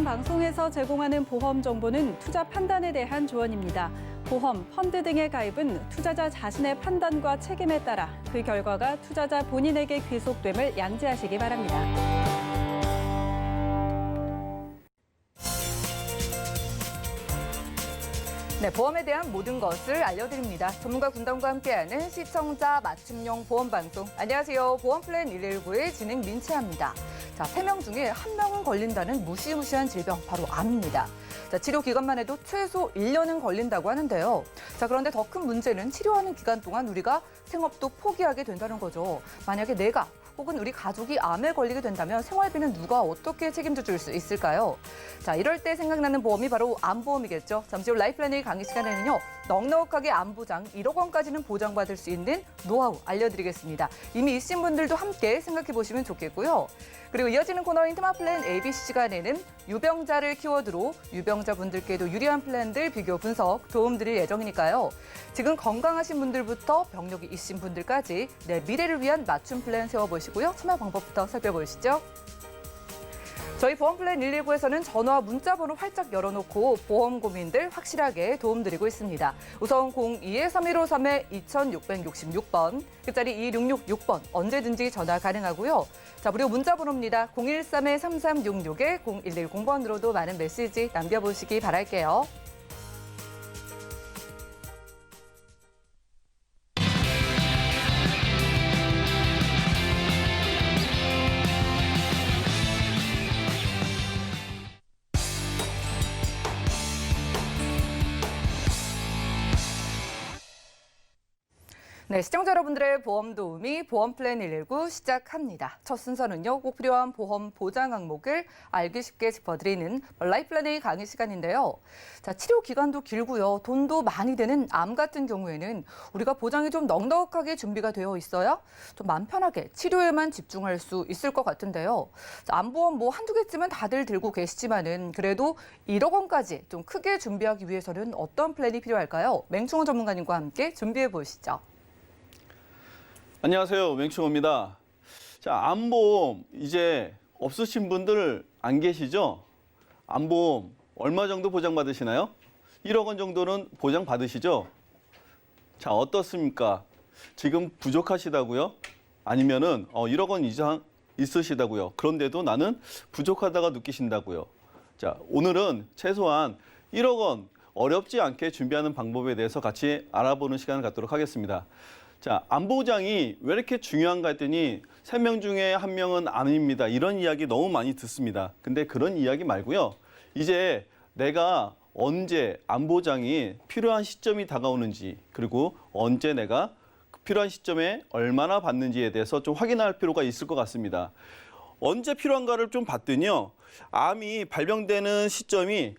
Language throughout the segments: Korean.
방송에서 제공하는 보험 정보는 투자 판단에 대한 조언입니다. 보험, 펀드 등의 가입은 투자자 자신의 판단과 책임에 따라 그 결과가 투자자 본인에게 귀속됨을 양지하시기 바랍니다. 네, 보험에 대한 모든 것을 알려드립니다. 전문가 군단과 함께하는 시청자 맞춤형 보험 방송. 안녕하세요. 보험 플랜 119의 진행 민채합니다. 자, 3명 중에 1명은 걸린다는 무시무시한 질병, 바로 암입니다. 자, 치료 기간만 해도 최소 1년은 걸린다고 하는데요. 자, 그런데 더 큰 문제는 치료하는 기간 동안 우리가 생업도 포기하게 된다는 거죠. 만약에 내가 혹은 우리 가족이 암에 걸리게 된다면 생활비는 누가 어떻게 책임져 줄 수 있을까요? 자, 이럴 때 생각나는 보험이 바로 암보험이겠죠. 잠시 후 라이프플래너의 강의 시간에는요. 넉넉하게 암보장 1억 원까지는 보장받을 수 있는 노하우 알려드리겠습니다. 이미 있으신 분들도 함께 생각해 보시면 좋겠고요. 그리고 이어지는 코너인 테마플랜 ABC 시간에는 유병자를 키워드로 유병자분들께도 유리한 플랜들 비교 분석 도움드릴 예정이니까요. 지금 건강하신 분들부터 병력이 있으신 분들까지 내 미래를 위한 맞춤 플랜 세워보시고요. 참여 방법부터 살펴보시죠. 저희 보험플랜 119에서는 전화, 문자 번호 활짝 열어놓고 보험 고민들 확실하게 도움드리고 있습니다. 우선 02-3153-2666번, 끝자리 2666번 언제든지 전화 가능하고요. 자, 무료 문자 번호입니다. 013-3366-0110번으로도 많은 메시지 남겨보시기 바랄게요. 네, 시청자 여러분들의 보험 도우미 보험 플랜 119 시작합니다. 첫 순서는요, 꼭 필요한 보험 보장 항목을 알기 쉽게 짚어드리는 라이프플래너의 강의 시간인데요. 자, 치료 기간도 길고요, 돈도 많이 드는 암 같은 경우에는 우리가 보장이 좀 넉넉하게 준비가 되어 있어야 좀 마음 편하게 치료에만 집중할 수 있을 것 같은데요. 자, 암보험 뭐 한두 개쯤은 다들 들고 계시지만은 그래도 1억 원까지 좀 크게 준비하기 위해서는 어떤 플랜이 필요할까요? 맹충호 전문가님과 함께 준비해 보시죠. 안녕하세요. 맹충호입니다. 자, 암보험 이제 없으신 분들 안 계시죠? 암보험 얼마 정도 보장받으시나요? 1억 원 정도는 보장받으시죠? 자, 어떻습니까? 지금 부족하시다고요? 아니면은 1억 원 이상 있으시다고요? 그런데도 나는 부족하다가 느끼신다고요? 자, 오늘은 최소한 1억 원 어렵지 않게 준비하는 방법에 대해서 같이 알아보는 시간을 갖도록 하겠습니다. 자, 암보장이 왜 이렇게 중요한가 했더니 3명 중에 1명은 암입니다. 이런 이야기 너무 많이 듣습니다. 근데 그런 이야기 말고요. 이제 내가 언제 암보장이 필요한 시점이 다가오는지, 그리고 언제 내가 필요한 시점에 얼마나 받는지에 대해서 좀 확인할 필요가 있을 것 같습니다. 언제 필요한가를 좀 봤더니요. 암이 발병되는 시점이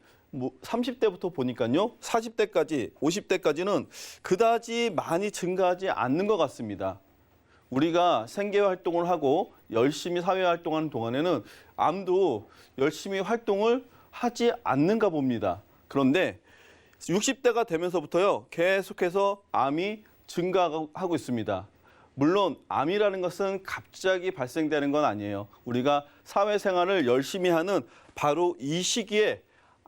30대부터 보니까요. 40대까지, 50대까지는 그다지 많이 증가하지 않는 것 같습니다. 우리가 생계 활동을 하고 열심히 사회 활동하는 동안에는 암도 열심히 활동을 하지 않는가 봅니다. 그런데 60대가 되면서부터요. 계속해서 암이 증가하고 있습니다. 물론 암이라는 것은 갑자기 발생되는 건 아니에요. 우리가 사회생활을 열심히 하는 바로 이 시기에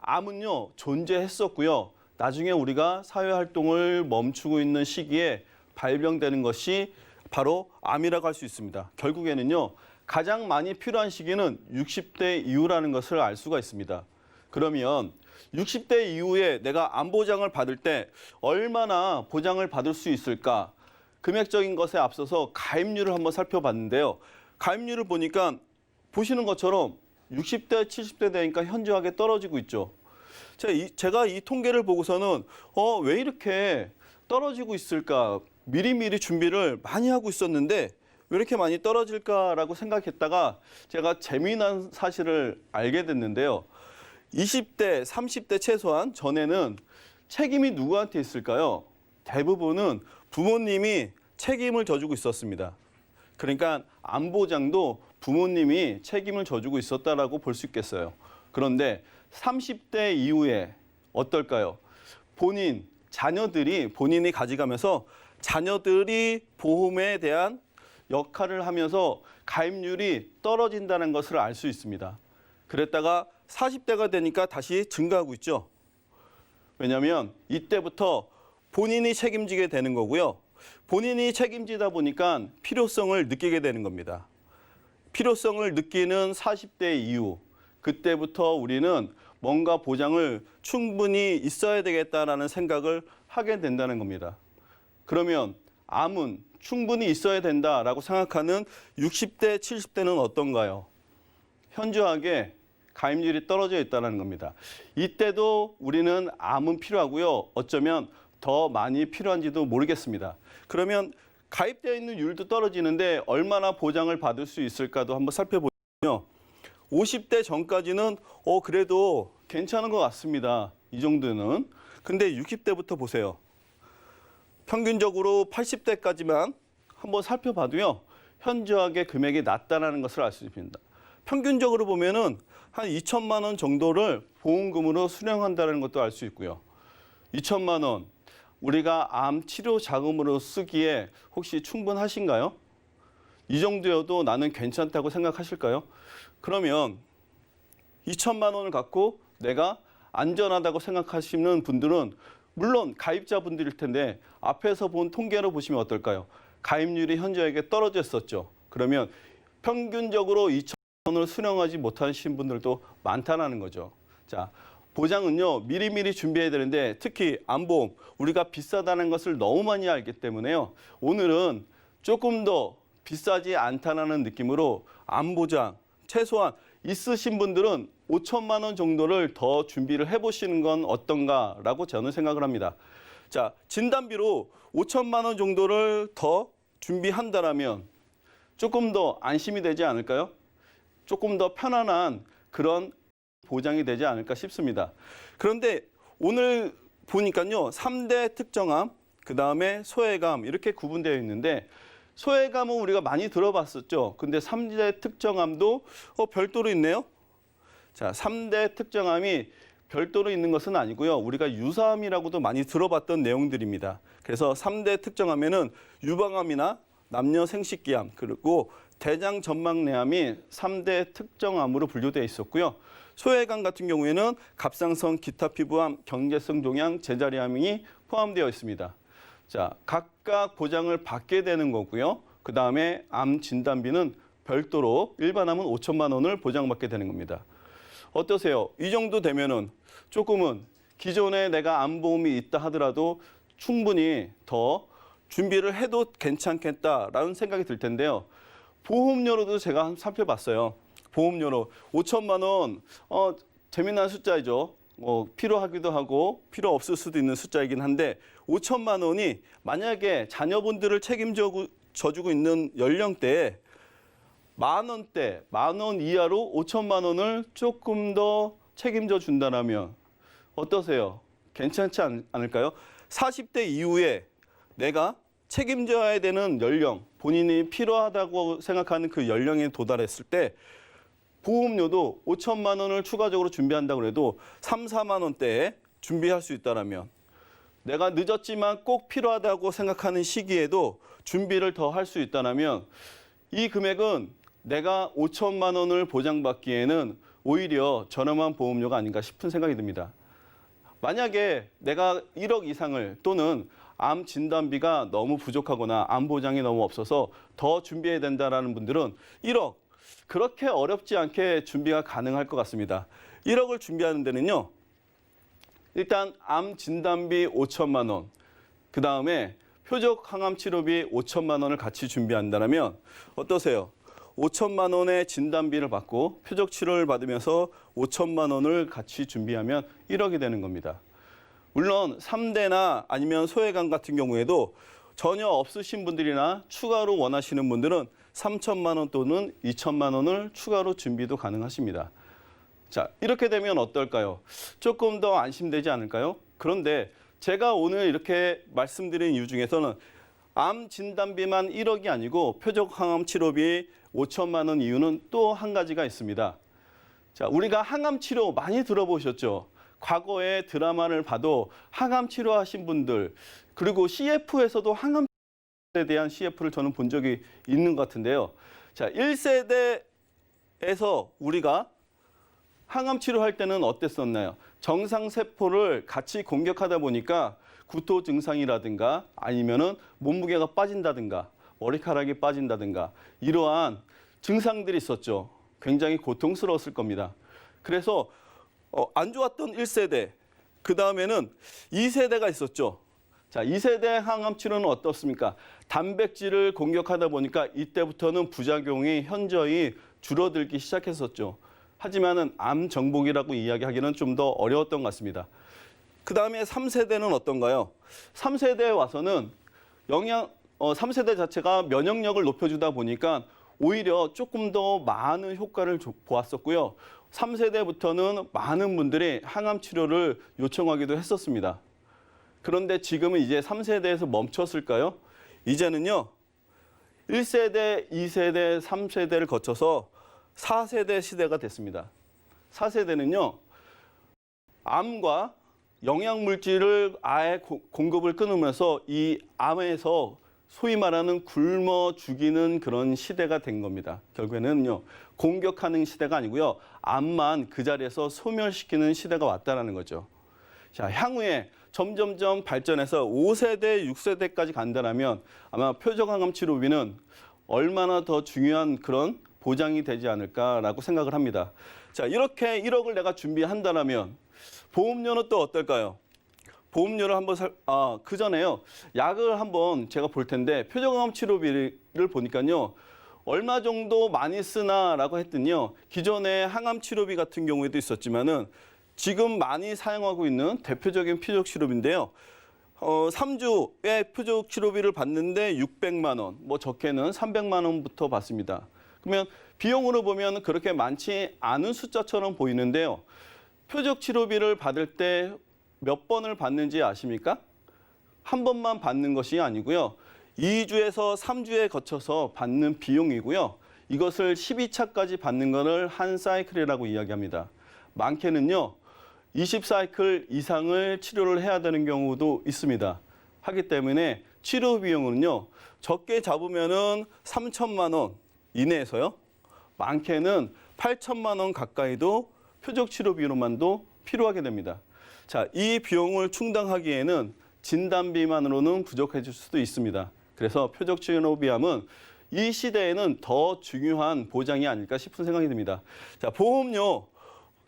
암은요, 존재했었고요. 나중에 우리가 사회활동을 멈추고 있는 시기에 발병되는 것이 바로 암이라고 할 수 있습니다. 결국에는요, 가장 많이 필요한 시기는 60대 이후라는 것을 알 수가 있습니다. 그러면 60대 이후에 내가 암 보장을 받을 때 얼마나 보장을 받을 수 있을까? 금액적인 것에 앞서서 가입률을 한번 살펴봤는데요. 가입률을 보니까 보시는 것처럼 60대, 70대 되니까 현저하게 떨어지고 있죠. 제가 이 통계를 보고서는 왜 이렇게 떨어지고 있을까? 미리미리 준비를 많이 하고 있었는데 왜 이렇게 많이 떨어질까라고 생각했다가 제가 재미난 사실을 알게 됐는데요. 20대, 30대 최소한 전에는 책임이 누구한테 있을까요? 대부분은 부모님이 책임을 져주고 있었습니다. 그러니까 암보장도 부모님이 책임을 져주고 있었다라고 볼 수 있겠어요. 그런데 30대 이후에 어떨까요? 자녀들이 본인이 가져가면서 자녀들이 보험에 대한 역할을 하면서 가입률이 떨어진다는 것을 알 수 있습니다. 그랬다가 40대가 되니까 다시 증가하고 있죠. 왜냐하면 이때부터 본인이 책임지게 되는 거고요. 본인이 책임지다 보니까 필요성을 느끼게 되는 겁니다. 필요성을 느끼는 40대 이후, 그때부터 우리는 뭔가 보장을 충분히 있어야 되겠다라는 생각을 하게 된다는 겁니다. 그러면 암은 충분히 있어야 된다라고 생각하는 60대, 70대는 어떤가요? 현저하게 가입률이 떨어져 있다는 겁니다. 이때도 우리는 암은 필요하고요. 어쩌면 더 많이 필요한지도 모르겠습니다. 그러면 가입되어 있는 율도 떨어지는데 얼마나 보장을 받을 수 있을까도 한번 살펴보면요. 50대 전까지는 그래도 괜찮은 것 같습니다. 이 정도는. 근데 60대부터 보세요. 평균적으로 80대까지만 한번 살펴봐도요. 현저하게 금액이 낮다는 것을 알 수 있습니다. 평균적으로 보면은 한 2천만 원 정도를 보험금으로 수령한다는 것도 알 수 있고요. 2천만 원 우리가 암 치료 자금으로 쓰기에 혹시 충분하신가요? 이 정도여도 나는 괜찮다고 생각하실까요? 그러면 2천만 원을 갖고 내가 안전하다고 생각하시는 분들은 물론 가입자분들일 텐데 앞에서 본 통계로 보시면 어떨까요? 가입률이 현저하게 떨어졌었죠. 그러면 평균적으로 2천 원을 수령하지 못하신 분들도 많다는 거죠. 자, 보장은요 미리미리 준비해야 되는데 특히 암보험 우리가 비싸다는 것을 너무 많이 알기 때문에요. 오늘은 조금 더 비싸지 않다는 느낌으로 암보장 최소한 있으신 분들은 5천만 원 정도를 더 준비를 해보시는 건 어떤가라고 저는 생각을 합니다. 자, 진단비로 5천만 원 정도를 더 준비한다라면 조금 더 안심이 되지 않을까요? 조금 더 편안한 그런 보장이 되지 않을까 싶습니다. 그런데 오늘 보니까요. 3대 특정암, 그다음에 소외감 이렇게 구분되어 있는데 소외감은 우리가 많이 들어봤었죠. 근데 3대 특정암도 별도로 있네요. 자, 3대 특정암이 별도로 있는 것은 아니고요. 우리가 유사암이라고도 많이 들어봤던 내용들입니다. 그래서 3대 특정암에는 유방암이나 남녀 생식기암 그리고 대장 전막내암이 3대 특정암으로 분류되어 있었고요. 소외감 같은 경우에는 갑상선 기타 피부암, 경계성 종양, 제자리암이 포함되어 있습니다. 자, 각각 보장을 받게 되는 거고요. 그다음에 암 진단비는 별도로 일반암은 5천만 원을 보장받게 되는 겁니다. 어떠세요? 이 정도 되면은 조금은 기존에 내가 암보험이 있다 하더라도 충분히 더 준비를 해도 괜찮겠다라는 생각이 들 텐데요. 보험료로도 제가 한번 살펴봤어요. 보험료로 5천만 원, 재미난 숫자이죠. 필요하기도 하고 필요 없을 수도 있는 숫자이긴 한데 5천만 원이 만약에 자녀분들을 책임져 주고 있는 연령대에 만 원대, 만 원 이하로 5천만 원을 조금 더 책임져 준다면 어떠세요? 괜찮지 않을까요? 40대 이후에 내가 책임져야 되는 연령, 본인이 필요하다고 생각하는 그 연령에 도달했을 때 보험료도 5천만 원을 추가적으로 준비한다고 해도 3, 4만 원대에 준비할 수 있다면 내가 늦었지만 꼭 필요하다고 생각하는 시기에도 준비를 더 할 수 있다면 이 금액은 내가 5천만 원을 보장받기에는 오히려 저렴한 보험료가 아닌가 싶은 생각이 듭니다. 만약에 내가 1억 이상을 또는 암 진단비가 너무 부족하거나 암 보장이 너무 없어서 더 준비해야 된다는 분들은 1억 그렇게 어렵지 않게 준비가 가능할 것 같습니다. 1억을 준비하는 데는요. 일단 암 진단비 5천만 원, 그다음에 표적 항암 치료비 5천만 원을 같이 준비한다면 어떠세요? 5천만 원의 진단비를 받고 표적 치료를 받으면서 5천만 원을 같이 준비하면 1억이 되는 겁니다. 물론 3대나 아니면 소외감 같은 경우에도 전혀 없으신 분들이나 추가로 원하시는 분들은 3천만 원 또는 2천만 원을 추가로 준비도 가능하십니다. 자, 이렇게 되면 어떨까요? 조금 더 안심되지 않을까요? 그런데 제가 오늘 이렇게 말씀드린 이유 중에서는 암 진단비만 1억이 아니고 표적 항암 치료비 5천만 원 이유는 또 한 가지가 있습니다. 자, 우리가 항암 치료 많이 들어보셨죠? 과거에 드라마를 봐도 항암 치료하신 분들 그리고 CF에서도 항암 치료에 대한 CF를 저는 본 적이 있는 것 같은데요. 자, 1세대에서 우리가 항암 치료할 때는 어땠었나요? 정상세포를 같이 공격하다 보니까 구토 증상이라든가 아니면은 몸무게가 빠진다든가 머리카락이 빠진다든가 이러한 증상들이 있었죠. 굉장히 고통스러웠을 겁니다. 그래서 안 좋았던 1세대, 그 다음에는 2세대가 있었죠. 자, 2세대 항암 치료는 어떻습니까? 단백질을 공격하다 보니까 이때부터는 부작용이 현저히 줄어들기 시작했었죠. 하지만은 암 정복이라고 이야기하기는 좀 더 어려웠던 것 같습니다. 그 다음에 3세대는 어떤가요? 3세대에 와서는 3세대 자체가 면역력을 높여주다 보니까 오히려 조금 더 많은 효과를 보았었고요. 3세대부터는 많은 분들이 항암 치료를 요청하기도 했었습니다. 그런데 지금은 이제 3세대에서 멈췄을까요? 이제는요, 1세대, 2세대, 3세대를 거쳐서 4세대 시대가 됐습니다. 4세대는요, 암과 영양물질을 아예 공급을 끊으면서 이 암에서 소위 말하는 굶어 죽이는 그런 시대가 된 겁니다. 결국에는요, 공격하는 시대가 아니고요, 암만 그 자리에서 소멸시키는 시대가 왔다라는 거죠. 자, 향후에 점점점 발전해서 5세대, 6세대까지 간다면 아마 표적항암 치료비는 얼마나 더 중요한 그런 보장이 되지 않을까라고 생각을 합니다. 자, 이렇게 1억을 내가 준비한다면 보험료는 또 어떨까요? 보험료를 한번 그 전에요. 약을 한번 제가 볼 텐데 표적항암 치료비를 보니까요. 얼마 정도 많이 쓰나라고 했더니요. 기존에 항암 치료비 같은 경우에도 있었지만은 지금 많이 사용하고 있는 대표적인 표적 치료비인데요. 3주에 표적 치료비를 받는데 600만 원, 뭐 적게는 300만 원부터 받습니다. 그러면 비용으로 보면 그렇게 많지 않은 숫자처럼 보이는데요. 표적 치료비를 받을 때 몇 번을 받는지 아십니까? 한 번만 받는 것이 아니고요. 2주에서 3주에 거쳐서 받는 비용이고요. 이것을 12차까지 받는 것을 한 사이클이라고 이야기합니다. 많게는요. 20사이클 이상을 치료를 해야 되는 경우도 있습니다. 하기 때문에 치료 비용은요. 적게 잡으면은 3천만 원 이내에서요. 많게는 8천만 원 가까이도 표적 치료 비용만도 필요하게 됩니다. 자, 이 비용을 충당하기에는 진단비만으로는 부족해질 수도 있습니다. 그래서 표적 치료비함은 이 시대에는 더 중요한 보장이 아닐까 싶은 생각이 듭니다. 자, 보험료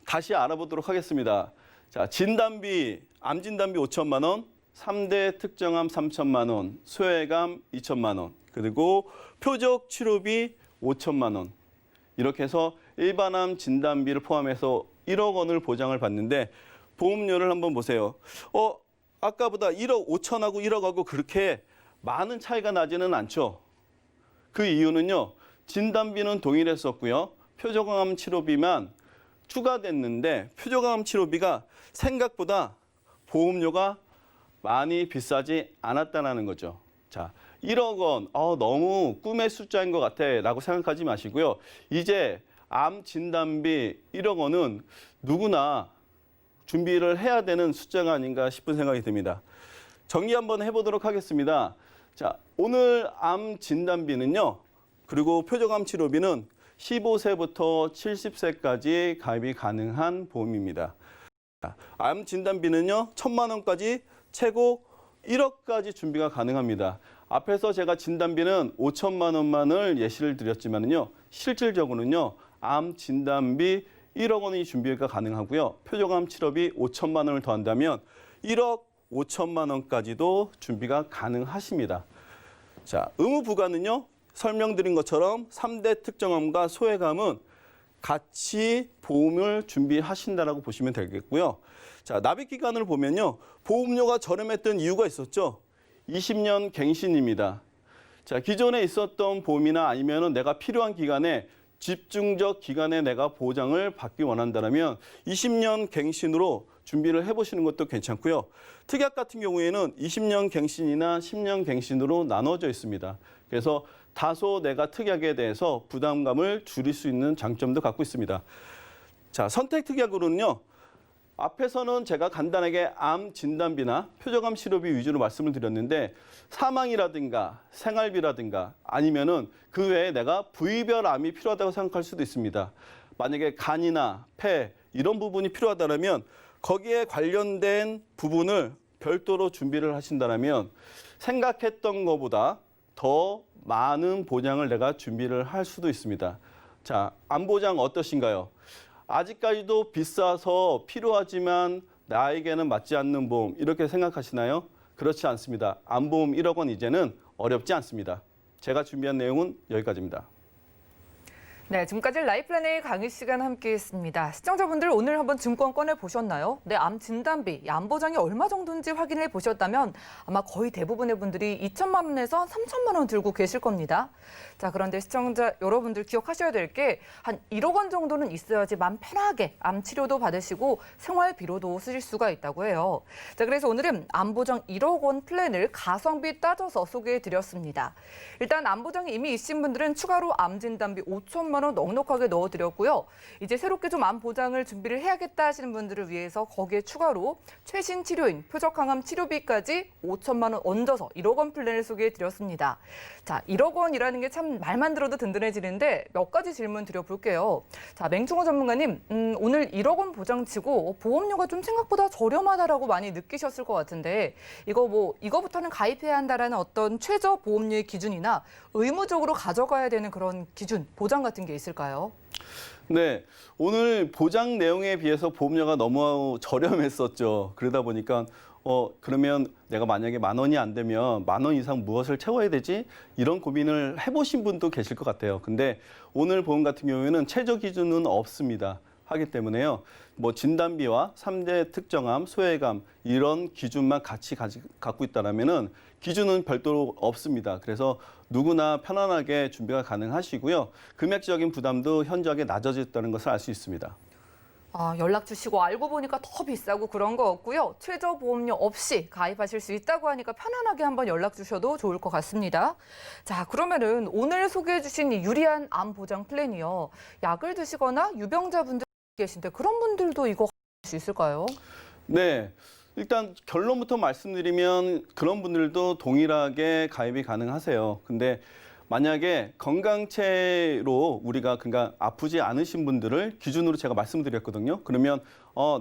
다시 알아보도록 하겠습니다. 자, 진단비, 암 진단비 5천만 원, 3대 특정암 3천만 원, 소외감 2천만 원, 그리고 표적 치료비 5천만 원. 이렇게 해서 일반암 진단비를 포함해서 1억 원을 보장을 받는데 보험료를 한번 보세요. 아까보다 1억 5천하고 1억하고 그렇게 많은 차이가 나지는 않죠. 그 이유는요. 진단비는 동일했었고요. 표적암 치료비만 추가됐는데 표적암 치료비가 생각보다 보험료가 많이 비싸지 않았다는 거죠. 자, 1억 원, 너무 꿈의 숫자인 것 같아 라고 생각하지 마시고요. 이제 암 진단비 1억 원은 누구나 준비를 해야 되는 숫자가 아닌가 싶은 생각이 듭니다. 정리 한번 해보도록 하겠습니다. 자, 오늘 암 진단비는요. 그리고 표적암 치료비는 15세부터 70세까지 가입이 가능한 보험입니다. 암 진단비는요. 1,000만 원까지 최고 1억까지 준비가 가능합니다. 앞에서 제가 진단비는 5천만 원만을 예시를 드렸지만요. 실질적으로는요. 암 진단비 1억 원이 준비가 가능하고요. 표적암 치료비 5천만 원을 더한다면 1억 5천만 원까지도 준비가 가능하십니다. 자, 의무 부과는요. 설명드린 것처럼 3대 특정암과 소외감은 같이 보험을 준비하신다라고 보시면 되겠고요. 자, 납입 기간을 보면요. 보험료가 저렴했던 이유가 있었죠. 20년 갱신입니다. 자, 기존에 있었던 보험이나 아니면은 내가 필요한 기간에 집중적 기간에 내가 보장을 받기 원한다면 20년 갱신으로 준비를 해보시는 것도 괜찮고요. 특약 같은 경우에는 20년 갱신이나 10년 갱신으로 나눠져 있습니다. 그래서 다소 내가 특약에 대해서 부담감을 줄일 수 있는 장점도 갖고 있습니다. 자, 선택 특약으로는요. 앞에서는 제가 간단하게 암 진단비나 표적암 치료비 위주로 말씀을 드렸는데 사망이라든가 생활비라든가 아니면은 그 외에 내가 부위별 암이 필요하다고 생각할 수도 있습니다. 만약에 간이나 폐 이런 부분이 필요하다면 거기에 관련된 부분을 별도로 준비를 하신다면 생각했던 것보다 더 많은 보장을 내가 준비를 할 수도 있습니다. 자, 안보장 어떠신가요? 아직까지도 비싸서 필요하지만 나에게는 맞지 않는 보험 이렇게 생각하시나요? 그렇지 않습니다. 안보험 1억 원 이제는 어렵지 않습니다. 제가 준비한 내용은 여기까지입니다. 네, 지금까지 라이플랜의 강의 시간 함께했습니다. 시청자분들 오늘 한번 증권 꺼내 보셨나요? 네, 암 진단비, 암 보장이 얼마 정도인지 확인해 보셨다면 아마 거의 대부분의 분들이 2천만 원에서 3천만 원 들고 계실 겁니다. 자, 그런데 시청자 여러분들 기억하셔야 될 게 한 1억 원 정도는 있어야지 마음 편하게 암 치료도 받으시고 생활비로도 쓰실 수가 있다고 해요. 자, 그래서 오늘은 암 보장 1억 원 플랜을 가성비 따져서 소개해 드렸습니다. 일단 암 보장이 이미 있으신 분들은 추가로 암 진단비 5천만 원 넉넉하게 넣어드렸고요. 이제 새롭게 좀 암 보장을 준비를 해야겠다 하시는 분들을 위해서 거기에 추가로 최신 치료인 표적항암 치료비까지 5천만 원 얹어서 1억 원 플랜을 소개해드렸습니다. 자, 1억 원이라는 게 참 말만 들어도 든든해지는데 몇 가지 질문 드려볼게요. 자, 맹충호 전문가님, 오늘 1억 원 보장치고 보험료가 좀 생각보다 저렴하다라고 많이 느끼셨을 것 같은데 이거부터는 가입해야 한다라는 어떤 최저 보험료의 기준이나 의무적으로 가져가야 되는 그런 기준, 보장 같은 게 있을까요? 네, 오늘 보장 내용에 비해서 보험료가 너무 저렴했었죠. 그러다 보니까 그러면 내가 만약에 10,000원이 안 되면 10,000원 이상 무엇을 채워야 되지? 이런 고민을 해보신 분도 계실 것 같아요. 근데 오늘 보험 같은 경우에는 최저 기준은 없습니다. 하기 때문에요. 진단비와 3대 특정암, 소외감 이런 기준만 같이 갖고 있다라면은 기준은 별도로 없습니다. 그래서 누구나 편안하게 준비가 가능하시고요. 금액적인 부담도 현저하게 낮아졌다는 것을 알 수 있습니다. 연락 주시고 알고 보니까 더 비싸고 그런 거 없고요. 최저 보험료 없이 가입하실 수 있다고 하니까 편안하게 한번 연락 주셔도 좋을 것 같습니다. 자, 그러면은 오늘 소개해 주신 이 유리한 암 보장 플랜이요. 약을 드시거나 유병자분들 계신데 그런 분들도 이거 할 수 있을까요? 네. 일단 결론부터 말씀드리면 그런 분들도 동일하게 가입이 가능하세요. 근데 만약에 건강체로 우리가 그러니까 아프지 않으신 분들을 기준으로 제가 말씀드렸거든요. 그러면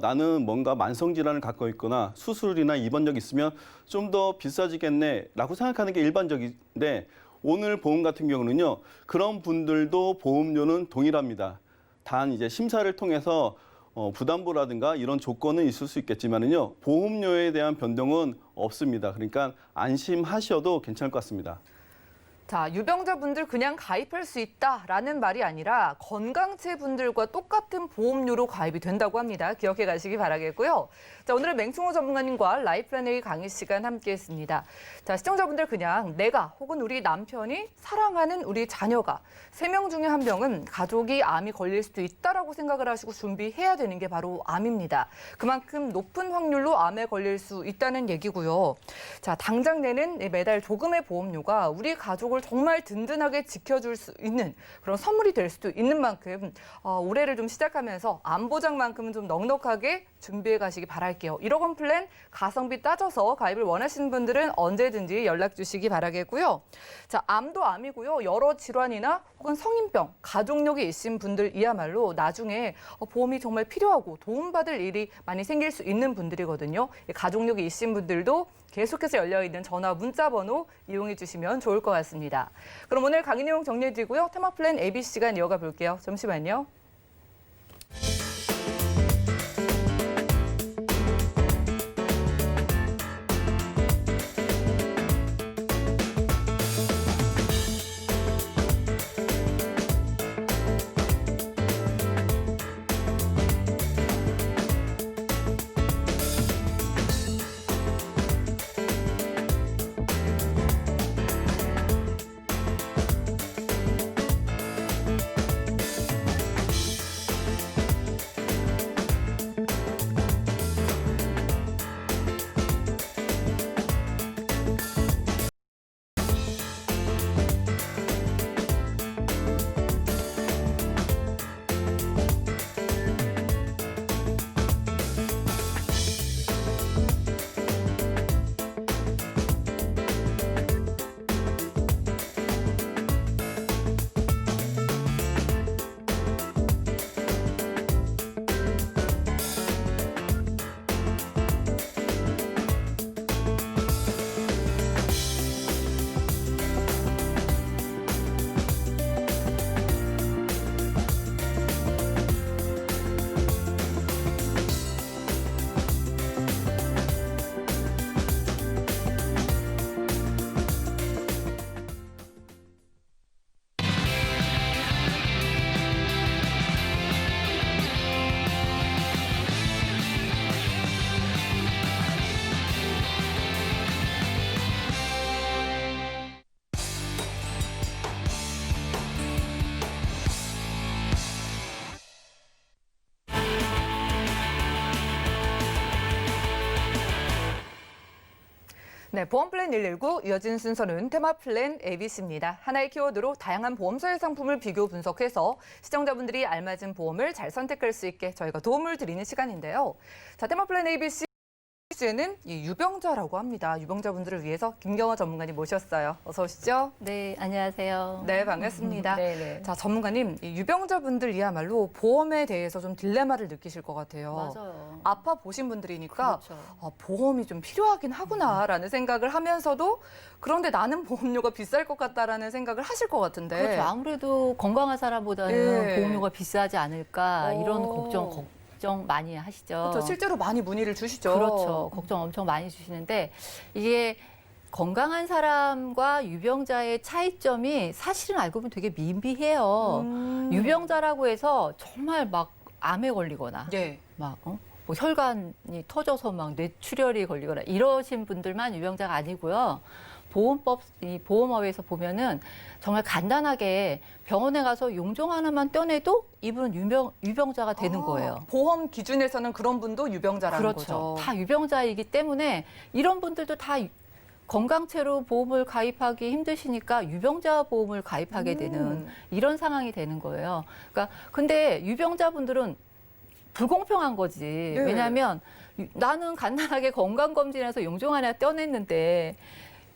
나는 뭔가 만성질환을 갖고 있거나 수술이나 입원력 있으면 좀 더 비싸지겠네라고 생각하는 게 일반적인데 오늘 보험 같은 경우는요. 그런 분들도 보험료는 동일합니다. 단 이제 심사를 통해서 부담보라든가 이런 조건은 있을 수 있겠지만은요. 보험료에 대한 변동은 없습니다. 그러니까 안심하셔도 괜찮을 것 같습니다. 자, 유병자분들 그냥 가입할 수 있다라는 말이 아니라 건강체 분들과 똑같은 보험료로 가입이 된다고 합니다. 기억해 가시기 바라겠고요. 자, 오늘은 맹충호 전문가님과 라이플랜의 강의 시간 함께했습니다. 자, 시청자분들 그냥 내가 혹은 우리 남편이 사랑하는 우리 자녀가 3명 중에 1명은 가족이 암이 걸릴 수도 있다라고 생각을 하시고 준비해야 되는 게 바로 암입니다. 그만큼 높은 확률로 암에 걸릴 수 있다는 얘기고요. 자, 당장 내는 매달 조금의 보험료가 우리 가족을 정말 든든하게 지켜줄 수 있는 그런 선물이 될 수도 있는 만큼 올해를 좀 시작하면서 암 보장만큼은 좀 넉넉하게 준비해 가시기 바랄게요. 1억 원 플랜 가성비 따져서 가입을 원하시는 분들은 언제든지 연락 주시기 바라겠고요. 자, 암도 암이고요. 여러 질환이나 혹은 성인병, 가족력이 있으신 분들이야말로 나중에 보험이 정말 필요하고 도움받을 일이 많이 생길 수 있는 분들이거든요. 가족력이 있으신 분들도 계속해서 열려있는 전화, 문자 번호 이용해 주시면 좋을 것 같습니다. 그럼 오늘 강의 내용 정리해드리고요. 테마 플랜 AB 시간 이어가 볼게요. 잠시만요. 네, 보험 플랜 119 이어진 순서는 테마 플랜 ABC입니다. 하나의 키워드로 다양한 보험사의 상품을 비교 분석해서 시청자분들이 알맞은 보험을 잘 선택할 수 있게 저희가 도움을 드리는 시간인데요. 자, 테마 플랜 ABC 에는 이 유병자라고 합니다. 유병자분들을 위해서 김경화 전문가님 모셨어요. 어서 오시죠. 네, 안녕하세요. 네, 반갑습니다. 네네. 자, 전문가님, 이 유병자분들이야말로 보험에 대해서 좀 딜레마를 느끼실 것 같아요. 맞아요. 아파 보신 분들이니까 그렇죠. 보험이 좀 필요하긴 하구나라는 생각을 하면서도 그런데 나는 보험료가 비쌀 것 같다라는 생각을 하실 것 같은데. 그렇죠. 아무래도 건강한 사람보다는 네. 보험료가 비싸지 않을까 이런 오. 걱정 많이 하시죠. 그렇죠. 실제로 많이 문의를 주시죠. 그렇죠. 걱정 엄청 많이 주시는데 이게 건강한 사람과 유병자의 차이점이 사실은 알고 보면 되게 미비해요. 유병자라고 해서 정말 막 암에 걸리거나 예. 막 뭐 혈관이 터져서 막 뇌출혈이 걸리거나 이러신 분들만 유병자가 아니고요. 이 보험업에서 보면은 정말 간단하게 병원에 가서 용종 하나만 떼내도 이분은 유병자가 되는 거예요. 보험 기준에서는 그런 분도 유병자라는 그렇죠. 거죠. 다 유병자이기 때문에 이런 분들도 다 건강채로 보험을 가입하기 힘드시니까 유병자 보험을 가입하게 되는 이런 상황이 되는 거예요. 그러니까 근데 유병자분들은 불공평한 거지. 네. 왜냐하면 나는 간단하게 건강검진에서 용종 하나 떼냈는데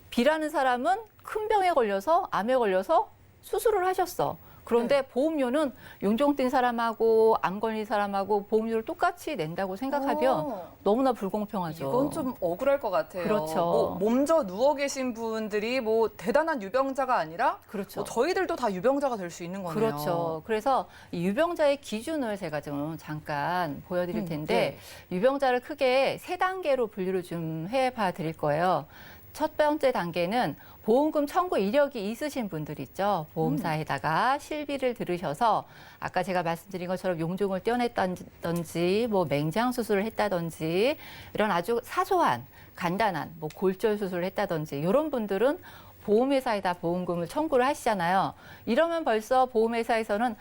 B라는 사람은 큰 병에 걸려서 암에 걸려서 수술을 하셨어. 그런데 보험료는 용종 뛴 사람하고 암 걸린 사람하고 보험료를 똑같이 낸다고 생각하면 너무나 불공평하죠. 이건 좀 억울할 것 같아요. 그렇죠. 몸져 누워 계신 분들이 뭐 대단한 유병자가 아니라 그렇죠. 저희들도 다 유병자가 될 수 있는 거네요. 그렇죠. 그래서 이 유병자의 기준을 제가 좀 잠깐 보여드릴 텐데 유병자를 크게 3단계로 분류를 좀 해봐 드릴 거예요. 첫 번째 단계는 보험금 청구 이력이 있으신 분들 있죠. 보험사에다가 실비를 들으셔서 아까 제가 말씀드린 것처럼 용종을 떼어냈다든지 뭐 맹장 수술을 했다든지 이런 아주 사소한 간단한 뭐 골절 수술을 했다든지 이런 분들은 보험회사에다 보험금을 청구를 하시잖아요. 이러면 벌써 보험회사에서는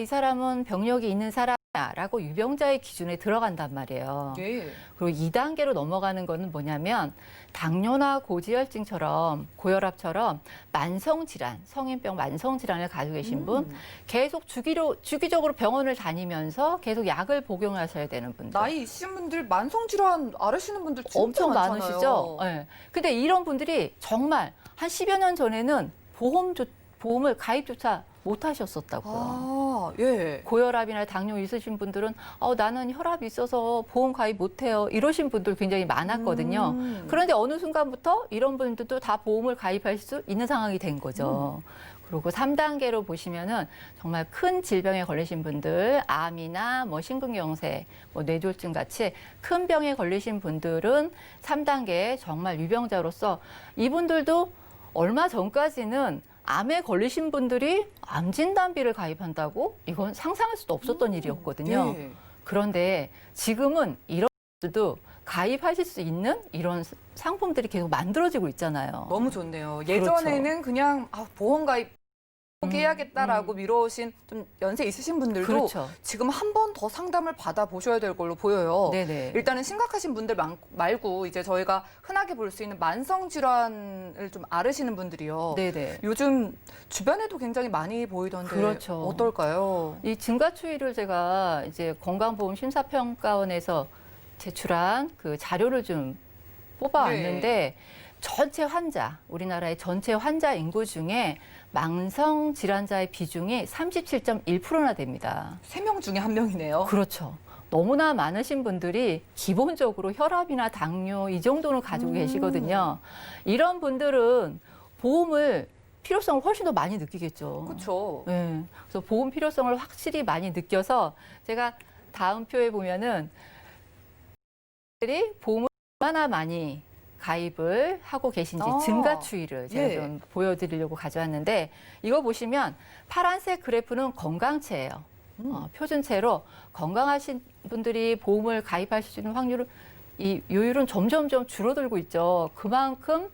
이 사람은 병력이 있는 사람이라고 유병자의 기준에 들어간단 말이에요. 예. 그리고 2단계로 넘어가는 거는 뭐냐면 당뇨나 고지혈증처럼 고혈압처럼 만성질환, 성인병 만성질환을 가지고 계신 분 계속 주기적으로 병원을 다니면서 계속 약을 복용하셔야 되는 분들. 나이 있으신 분들 만성질환 앓으시는 분들 진짜 엄청 많잖아요. 많으시죠? 네. 근데 이런 분들이 정말 한 10여 년 전에는 보험을 가입조차 못 하셨었다고요. 예. 고혈압이나 당뇨 있으신 분들은 나는 혈압이 있어서 보험 가입 못해요. 이러신 분들 굉장히 많았거든요. 그런데 어느 순간부터 이런 분들도 다 보험을 가입할 수 있는 상황이 된 거죠. 그리고 3단계로 보시면은 정말 큰 질병에 걸리신 분들, 암이나 뭐 심근경색, 뭐 뇌졸중 같이 큰 병에 걸리신 분들은 3단계 정말 유병자로서 이분들도 얼마 전까지는 암에 걸리신 분들이 암 진단비를 가입한다고? 이건 상상할 수도 없었던 일이었거든요. 예. 그런데 지금은 이런 분들도 가입하실 수 있는 이런 상품들이 계속 만들어지고 있잖아요. 너무 좋네요. 그렇죠. 예전에는 그냥 보험 가입 포기해야겠다라고 미뤄오신 좀 연세 있으신 분들도 그렇죠. 지금 한 번 더 상담을 받아보셔야 될 걸로 보여요. 네네. 일단은 심각하신 분들 말고 이제 저희가 흔하게 볼 수 있는 만성 질환을 좀 앓으시는 분들이요. 네네. 요즘 주변에도 굉장히 많이 보이던데 그렇죠. 어떨까요? 이 증가추이를 제가 이제 건강보험 심사평가원에서 제출한 그 자료를 좀 뽑아왔는데 전체 환자, 우리나라의 전체 환자 인구 중에 만성 질환자의 비중이 37.1%나 됩니다. 3명 중에 1명이네요. 그렇죠. 너무나 많으신 분들이 기본적으로 혈압이나 당뇨 이 정도는 가지고 계시거든요. 이런 분들은 보험을 필요성을 훨씬 더 많이 느끼겠죠. 그렇죠. 네. 그래서 보험 필요성을 확실히 많이 느껴서 제가 다음 표에 보면은 들이 보험을 얼마나 많이 가입을 하고 계신지 증가 추이를 제가 좀 보여드리려고 가져왔는데 이거 보시면 파란색 그래프는 건강체예요. 표준체로 건강하신 분들이 보험을 가입하실 수 있는 확률은 이 요율은 점점점 줄어들고 있죠. 그만큼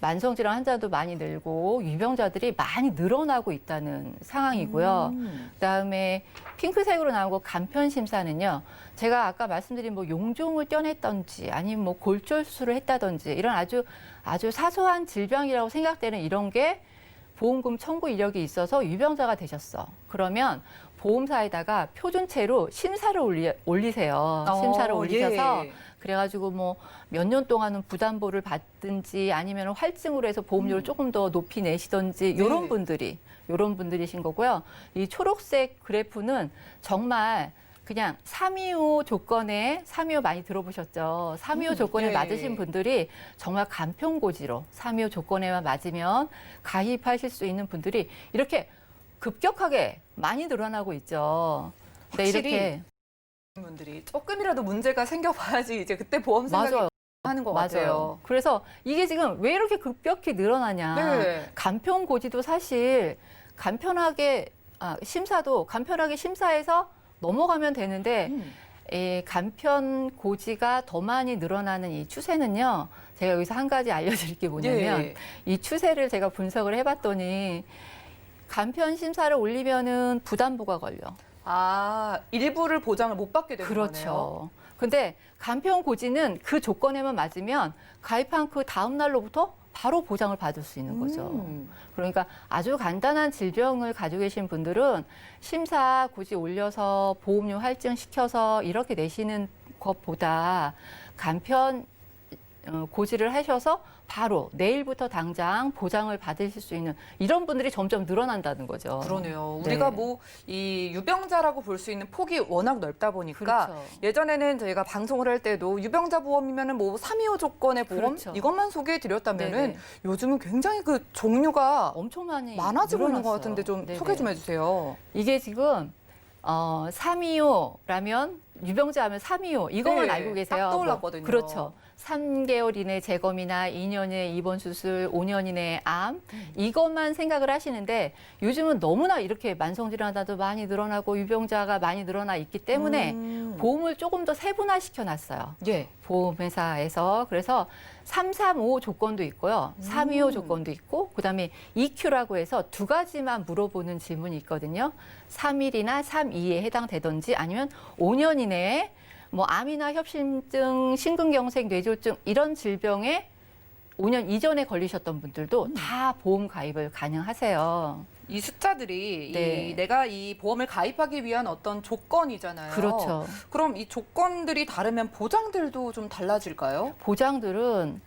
만성질환 환자도 많이 늘고 유병자들이 많이 늘어나고 있다는 상황이고요. 그다음에 핑크색으로 나온 거 간편 심사는요. 제가 아까 말씀드린 뭐 용종을 떼어냈던지 아니면 뭐 골절 수술을 했다든지 이런 아주 사소한 질병이라고 생각되는 이런 게 보험금 청구 이력이 있어서 유병자가 되셨어. 그러면 보험사에다가 표준체로 심사를 올리세요. 심사를 올리셔서 예. 그래가지고 뭐 몇 년 동안은 부담보를 받든지 아니면 할증으로 해서 보험료를 조금 더 높이 내시든지 이런 분들이신 거고요. 이 초록색 그래프는 정말 그냥 325 조건에 325 많이 들어보셨죠? 325 조건에 예. 맞으신 분들이 정말 간편고지로 325 조건에만 맞으면 가입하실 수 있는 분들이 이렇게 급격하게 많이 늘어나고 있죠. 네, 확실히 이렇게 분들이 조금이라도 문제가 생겨봐야지 이제 그때 보험 생각이 맞아요. 하는 것 맞아요. 같아요. 그래서 이게 지금 왜 이렇게 급격히 늘어나냐? 네. 간편고지도 사실 간편하게 심사도 간편하게 심사해서 넘어가면 되는데 이 간편고지가 더 많이 늘어나는 이 추세는요. 제가 여기서 한 가지 알려드릴 게 뭐냐면 예. 이 추세를 제가 분석을 해봤더니 간편 심사를 올리면은 부담부가 걸려. 아, 일부를 보장을 못 받게 되는 거네요. 그렇죠. 근데 간편고지는 그 조건에만 맞으면 가입한 그 다음 날로부터 바로 보장을 받을 수 있는 거죠. 그러니까 아주 간단한 질병을 가지고 계신 분들은 심사 굳이 올려서 보험료 할증시켜서 이렇게 내시는 것보다 간편 고지를 하셔서 바로 내일부터 당장 보장을 받으실 수 있는 이런 분들이 점점 늘어난다는 거죠. 그러네요. 네. 우리가 뭐 이 유병자라고 볼 수 있는 폭이 워낙 넓다 보니까 그렇죠. 예전에는 저희가 방송을 할 때도 유병자 보험이면은 뭐 325 조건의 보험 그렇죠. 이것만 소개해 드렸다면은 네네. 요즘은 굉장히 그 종류가 엄청 많이 많아지고 있는 것 늘어났어요. 같은데 좀 네네. 소개 좀 해주세요. 이게 지금 325라면 유병자 하면 325 이거만 네, 알고 계세요. 딱 떠올랐거든요. 그렇죠. 3개월 이내 재검이나 2년 이내 입원 수술, 5년 이내 암 이것만 생각을 하시는데 요즘은 너무나 이렇게 만성질환자도 많이 늘어나고 유병자가 많이 늘어나 있기 때문에 보험을 조금 더 세분화시켜 놨어요. 예. 보험회사에서. 그래서 335 조건도 있고요. 325 조건도 있고 그다음에 EQ라고 해서 두 가지만 물어보는 질문이 있거든요. 3일이나 3.2에 해당되든지 아니면 5년 이내에 뭐 암이나 협심증, 심근경색, 뇌졸중 이런 질병에 5년 이전에 걸리셨던 분들도 다 보험 가입을 가능하세요. 이 숫자들이 네. 내가 이 보험을 가입하기 위한 어떤 조건이잖아요. 그렇죠. 그럼 이 조건들이 다르면 보장들도 좀 달라질까요? 보장들은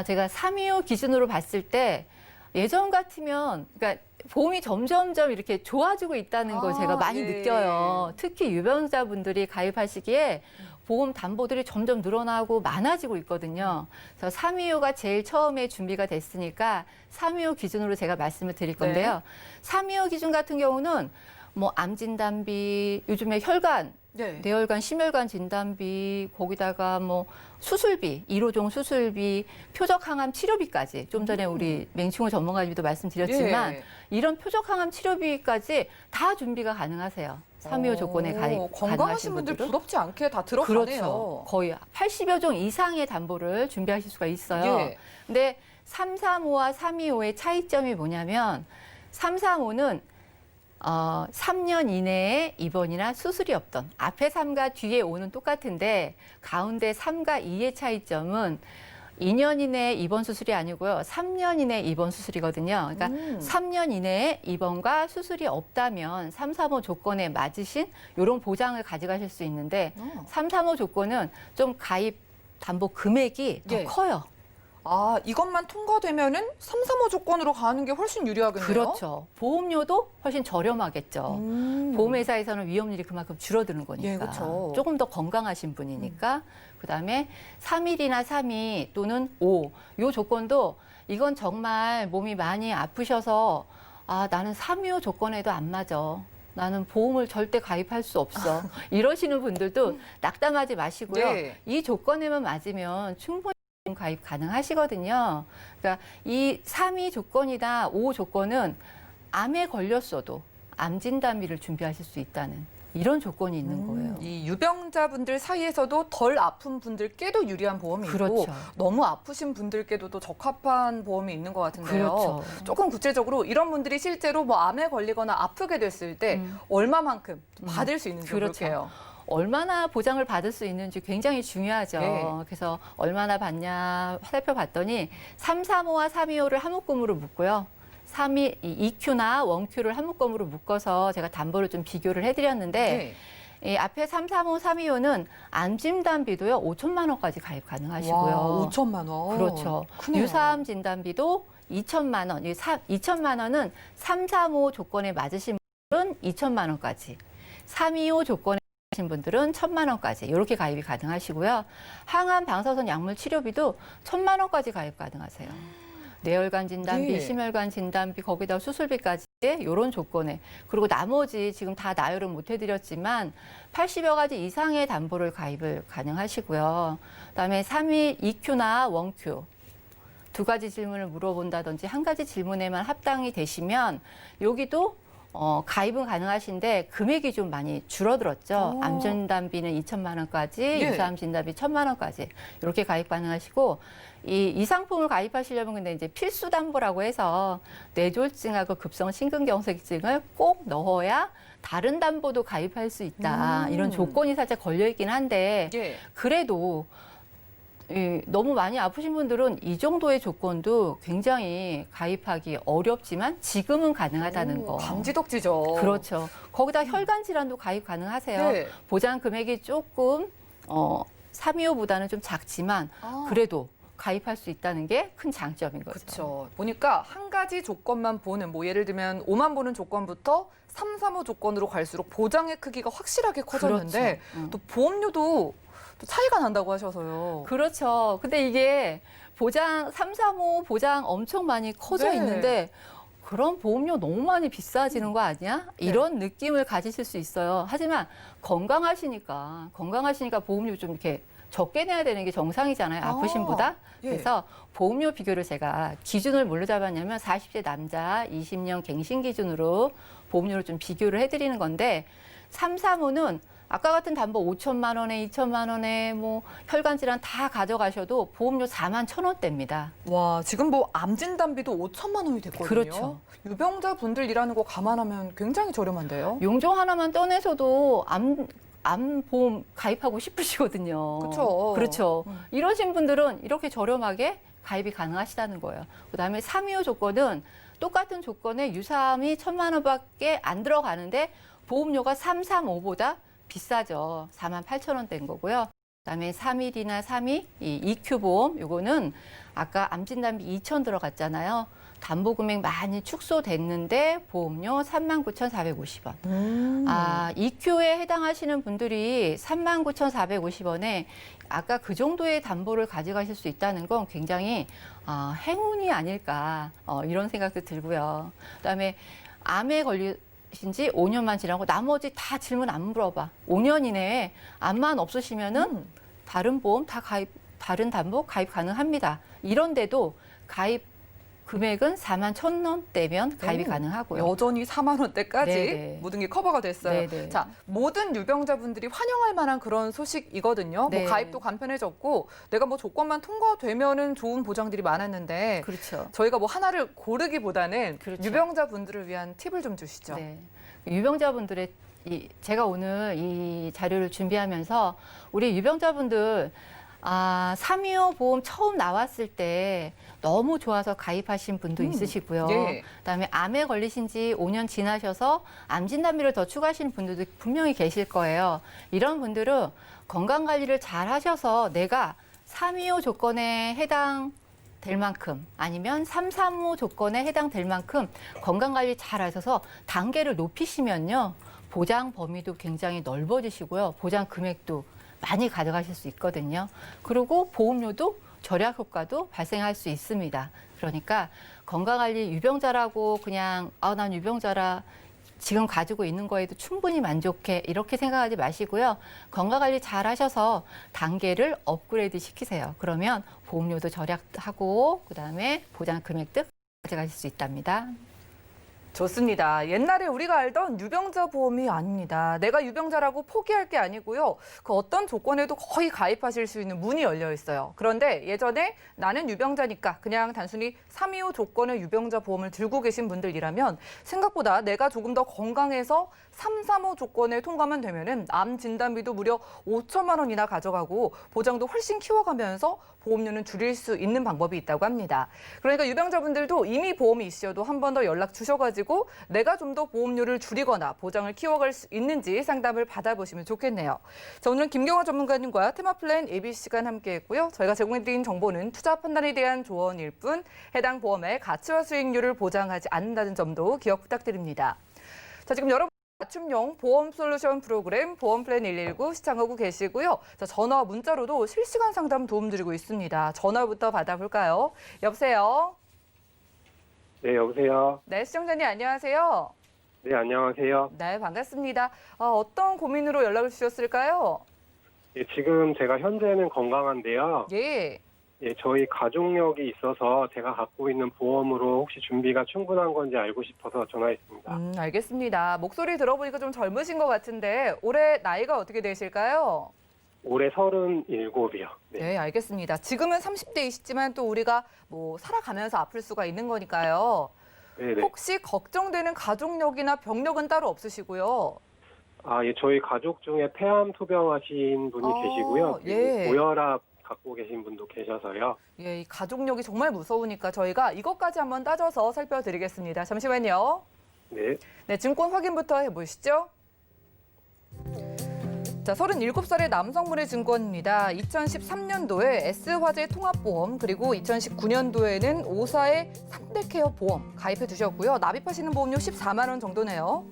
제가 325 기준으로 봤을 때 예전 같으면 그러니까 보험이 점점점 이렇게 좋아지고 있다는 걸 제가 많이 예. 느껴요. 특히 유병자분들이 가입하시기에 보험 담보들이 점점 늘어나고 많아지고 있거든요. 그래서 325가 제일 처음에 준비가 됐으니까 325 기준으로 제가 말씀을 드릴 건데요. 325 기준 같은 경우는 뭐 암 진단비, 요즘에 혈관 네. 뇌혈관, 심혈관 진단비, 거기다가 뭐 수술비, 1호종 수술비, 표적 항암 치료비까지 좀 전에 우리 맹충호 전문가님도 말씀드렸지만 예. 이런 표적 항암 치료비까지 다 준비가 가능하세요. 325 조건에 가입 건강하신 가능하신 분들 분들은. 부럽지 않게 다 들어가네요. 그렇죠. 거의 80여 종 이상의 담보를 준비하실 수가 있어요. 예. 근데 335와 325의 차이점이 뭐냐면 335는 3년 이내에 입원이나 수술이 없던 앞에 3과 뒤에 5는 똑같은데 가운데 3과 2의 차이점은 2년 이내에 입원 수술이 아니고요. 3년 이내 입원 수술이거든요. 그러니까 3년 이내에 입원과 수술이 없다면 335 조건에 맞으신 이런 보장을 가져가실 수 있는데 335 조건은 좀 가입 담보 금액이 더 예. 커요. 아, 이것만 통과되면은 335 조건으로 가는 게 훨씬 유리하겠네요. 그렇죠. 보험료도 훨씬 저렴하겠죠. 음. 보험회사에서는 위험률이 그만큼 줄어드는 거니까. 예, 그렇죠. 조금 더 건강하신 분이니까. 그다음에 3일이나 3위 또는 5. 요 조건도 이건 정말 몸이 많이 아프셔서 나는 325 조건에도 안 맞아. 나는 보험을 절대 가입할 수 없어. 이러시는 분들도 낙담하지 마시고요. 네. 이 조건에만 맞으면 충분히 가입 가능하시거든요. 그러니까 이 3위 조건이나 5 조건은 암에 걸렸어도 암 진단비를 준비하실 수 있다는 이런 조건이 있는 거예요. 이 유병자분들 사이에서도 덜 아픈 분들께도 유리한 보험이 있고 그렇죠. 너무 아프신 분들께도 또 적합한 보험이 있는 것 같은데요. 그렇죠. 조금 구체적으로 이런 분들이 실제로 뭐 암에 걸리거나 아프게 됐을 때 얼마만큼 받을 수 있는지 그렇죠. 볼게요. 얼마나 보장을 받을 수 있는지 굉장히 중요하죠. 네. 그래서 얼마나 받냐 살펴봤더니 335와 325를 한 묶음으로 묶고요. 2Q나 1Q를 한 묶음으로 묶어서 제가 담보를 좀 비교를 해드렸는데 네. 이 앞에 335, 325는 암진단비도요 5천만 원까지 가입 가능하시고요. 와, 5천만 원. 그렇죠. 크네요. 유사암 진단비도 2천만 원. 2천만 원은 335 조건에 맞으신 분들은 2천만 원까지. 325 조건에 맞으신 분들은 1천만 원까지 이렇게 가입이 가능하시고요. 항암 방사선 약물 치료비도 1천만 원까지 가입 가능하세요. 뇌혈관 진단비, 네. 심혈관 진단비, 거기다 수술비까지 이런 조건에. 그리고 나머지 지금 다 나열은 못 해드렸지만 80여 가지 이상의 담보를 가입을 가능하시고요. 그다음에 2Q나 1Q. 두 가지 질문을 물어본다든지 한 가지 질문에만 합당이 되시면 여기도 가입은 가능하신데 금액이 좀 많이 줄어들었죠. 오. 암진단비는 2천만 원까지, 예. 유사암 진단비 1천만 원까지 이렇게 가입 가능하시고 이 상품을 가입하시려면 근데 이제 필수 담보라고 해서 뇌졸중하고 급성 심근경색증을 꼭 넣어야 다른 담보도 가입할 수 있다. 이런 조건이 살짝 걸려 있긴 한데 예. 그래도 너무 많이 아프신 분들은 이 정도의 조건도 굉장히 가입하기 어렵지만 지금은 가능하다는 거. 감지덕지죠. 그렇죠. 거기다 혈관 질환도 가입 가능하세요. 네. 보장 금액이 조금 325보다는 좀 작지만 아. 그래도 가입할 수 있다는 게 큰 장점인 거죠. 그렇죠. 보니까 한 가지 조건만 보는 뭐 예를 들면 5만 보는 조건부터 3, 3호 조건으로 갈수록 보장의 크기가 확실하게 커졌는데 그렇죠. 또 보험료도 또 차이가 난다고 하셔서요. 그렇죠. 근데 이게 보장 335 보장 엄청 많이 커져 네. 있는데 그럼 보험료 너무 많이 비싸지는 거 아니야? 네. 이런 느낌을 가지실 수 있어요. 하지만 건강하시니까 보험료 좀 이렇게 적게 내야 되는 게 정상이잖아요. 아프신 보다. 예. 그래서 보험료 비교를 제가 기준을 뭘로 잡았냐면 40대 남자 20년 갱신 기준으로 보험료를 좀 비교를 해드리는 건데 335는 아까 같은 담보 5천만 원에 2천만 원에 뭐 혈관 질환 다 가져가셔도 보험료 4만 1천 원대입니다. 와, 지금 뭐 암진단비도 5천만 원이 됐거든요. 그렇죠. 유병자분들 일하는 거 감안하면 굉장히 저렴한데요. 용종 하나만 떠내서도 암보험 가입하고 싶으시거든요. 그쵸. 그렇죠. 이러신 분들은 이렇게 저렴하게 가입이 가능하시다는 거예요. 그다음에 325 조건은 똑같은 조건에 유사암이 1천만 원밖에 안 들어가는데 보험료가 335보다 비싸죠. 4만 8천 원대인 거고요. 그다음에 3일이나 3이 이 EQ 보험 요거는 아까 암진단비 2천 들어갔잖아요. 담보 금액 많이 축소됐는데 보험료 39,450원. EQ에 해당하시는 분들이 39,450원에 아까 그 정도의 담보를 가져가실 수 있다는 건 굉장히 행운이 아닐까 이런 생각도 들고요. 그다음에 암에 걸리신 지 5년만 지나고 나머지 다 질문 안 물어봐. 5년 이내에 암만 없으시면은 다른 보험 다 다른 담보 가입 가능합니다. 이런데도 가입 금액은 4만 1천 원대면 가입이 가능하고요. 여전히 4만 원대까지 네네. 모든 게 커버가 됐어요. 네네. 자, 모든 유병자분들이 환영할 만한 그런 소식이거든요. 네. 뭐 가입도 간편해졌고 내가 뭐 조건만 통과되면은 좋은 보장들이 많았는데 그렇죠. 저희가 뭐 하나를 고르기보다는 그렇죠. 유병자분들을 위한 팁을 좀 주시죠. 네. 유병자분들의 제가 오늘 이 자료를 준비하면서 우리 유병자분들 325 보험 처음 나왔을 때 너무 좋아서 가입하신 분도 있으시고요. 예. 그다음에 암에 걸리신 지 5년 지나셔서 암 진단비를 더 추가하시는 분들도 분명히 계실 거예요. 이런 분들은 건강관리를 잘 하셔서 내가 325 조건에 해당될 만큼 아니면 335 조건에 해당될 만큼 건강관리 잘 하셔서 단계를 높이시면요. 보장 범위도 굉장히 넓어지시고요. 보장 금액도 많이 가져가실 수 있거든요. 그리고 보험료도 절약 효과도 발생할 수 있습니다. 그러니까 건강관리 유병자라고 그냥 난 유병자라 지금 가지고 있는 거에도 충분히 만족해 이렇게 생각하지 마시고요. 건강관리 잘 하셔서 단계를 업그레이드 시키세요. 그러면 보험료도 절약하고 그다음에 보장 금액도 가져가실 수 있답니다. 좋습니다. 옛날에 우리가 알던 유병자 보험이 아닙니다. 내가 유병자라고 포기할 게 아니고요. 그 어떤 조건에도 거의 가입하실 수 있는 문이 열려 있어요. 그런데 예전에 나는 유병자니까 그냥 단순히 325 조건의 유병자 보험을 들고 계신 분들이라면 생각보다 내가 조금 더 건강해서 335 조건에 통과만 되면은 암 진단비도 무려 5천만 원이나 가져가고 보장도 훨씬 키워가면서 보험료는 줄일 수 있는 방법이 있다고 합니다. 그러니까 유병자분들도 이미 보험이 있으셔도 한 번 더 연락 주셔가지고 내가 좀 더 보험료를 줄이거나 보장을 키워갈 수 있는지 상담을 받아보시면 좋겠네요. 자, 오늘은 김경화 전문가님과 테마플랜 ABC가 함께했고요. 저희가 제공해드린 정보는 투자 판단에 대한 조언일 뿐 해당 보험의 가치와 수익률을 보장하지 않는다는 점도 기억 부탁드립니다. 자, 지금 여러분 맞춤형 보험 솔루션 프로그램 보험플랜 119 시청하고 계시고요. 자, 전화와 문자로도 실시간 상담 도움드리고 있습니다. 전화부터 받아볼까요? 여보세요? 네, 여보세요. 네, 시청자님 안녕하세요. 네, 안녕하세요. 네, 반갑습니다. 어떤 고민으로 연락을 주셨을까요? 예, 지금 제가 현재는 건강한데요. 예. 예, 저희 가족력이 있어서 제가 갖고 있는 보험으로 혹시 준비가 충분한 건지 알고 싶어서 전화했습니다. 알겠습니다. 목소리 들어보니까 좀 젊으신 것 같은데 올해 나이가 어떻게 되실까요? 올해 37이요. 네. 네, 알겠습니다. 지금은 30대이시지만 또 우리가 뭐 살아가면서 아플 수가 있는 거니까요. 네네. 혹시 걱정되는 가족력이나 병력은 따로 없으시고요. 아, 예, 저희 가족 중에 폐암 투병하신 분이 계시고요. 그리고 예. 고혈압 갖고 계신 분도 계셔서요. 예, 이 가족력이 정말 무서우니까 저희가 이것까지 한번 따져서 살펴드리겠습니다. 잠시만요. 네. 네, 증권 확인부터 해보시죠. 자, 37살의 남성분의 증권입니다. 2013년도에 S화재 통합보험 그리고 2019년도에는 오사의 3대케어 보험 가입해 두셨고요. 납입하시는 보험료 14만 원 정도네요.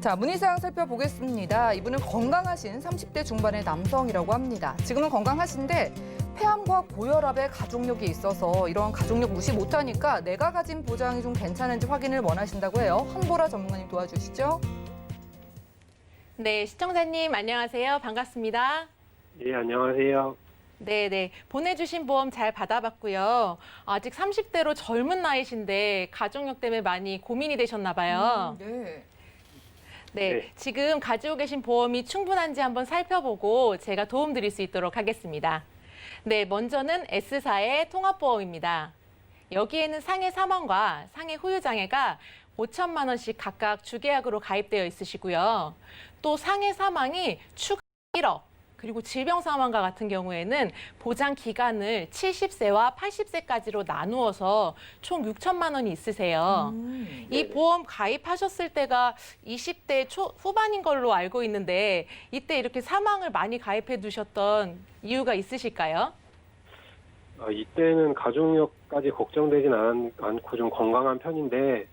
자, 문의사항 살펴보겠습니다. 이분은 건강하신 30대 중반의 남성이라고 합니다. 지금은 건강하신데 폐암과 고혈압에 가족력이 있어서 이런 가족력 무시 못하니까 내가 가진 보장이 좀 괜찮은지 확인을 원하신다고 해요. 한보라 전문가님 도와주시죠. 네, 시청자님 안녕하세요. 반갑습니다. 예, 안녕하세요. 네. 보내주신 보험 잘 받아봤고요. 아직 30대로 젊은 나이신데 가족력 때문에 많이 고민이 되셨나 봐요. 네. 네. 지금 가지고 계신 보험이 충분한지 한번 살펴보고 제가 도움드릴 수 있도록 하겠습니다. 네, 먼저는 S사의 통합보험입니다. 여기에는 상해 사망과 상해 후유 장애가 5천만 원씩 각각 주계약으로 가입되어 있으시고요. 또 상해 사망이 추가 1억, 그리고 질병 사망과 같은 경우에는 보장 기간을 70세와 80세까지로 나누어서 총 6천만 원이 있으세요. 이 보험 가입하셨을 때가 20대 후반인 걸로 알고 있는데 이때 이렇게 사망을 많이 가입해 두셨던 이유가 있으실까요? 이때는 가족력까지 걱정되진 않고 좀 건강한 편인데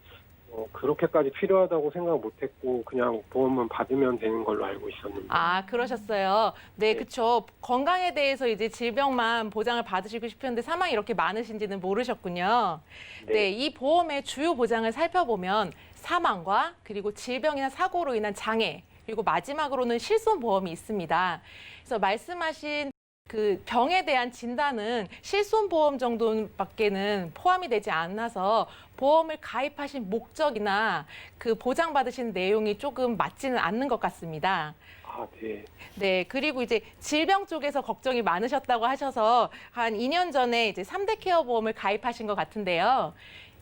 그렇게까지 필요하다고 생각 못했고 그냥 보험만 받으면 되는 걸로 알고 있었는데. 아, 그러셨어요. 네, 네. 그렇죠. 건강에 대해서 이제 질병만 보장을 받으시고 싶었는데 사망이 이렇게 많으신지는 모르셨군요. 네, 이 보험의 주요 보장을 살펴보면 사망과 그리고 질병이나 사고로 인한 장애, 그리고 마지막으로는 실손보험이 있습니다. 그래서 말씀하신 그 병에 대한 진단은 실손보험 정도밖에는 포함이 되지 않아서 보험을 가입하신 목적이나 그 보장받으신 내용이 조금 맞지는 않는 것 같습니다. 아, 네. 네, 그리고 이제 질병 쪽에서 걱정이 많으셨다고 하셔서 한 2년 전에 이제 3대 케어 보험을 가입하신 것 같은데요.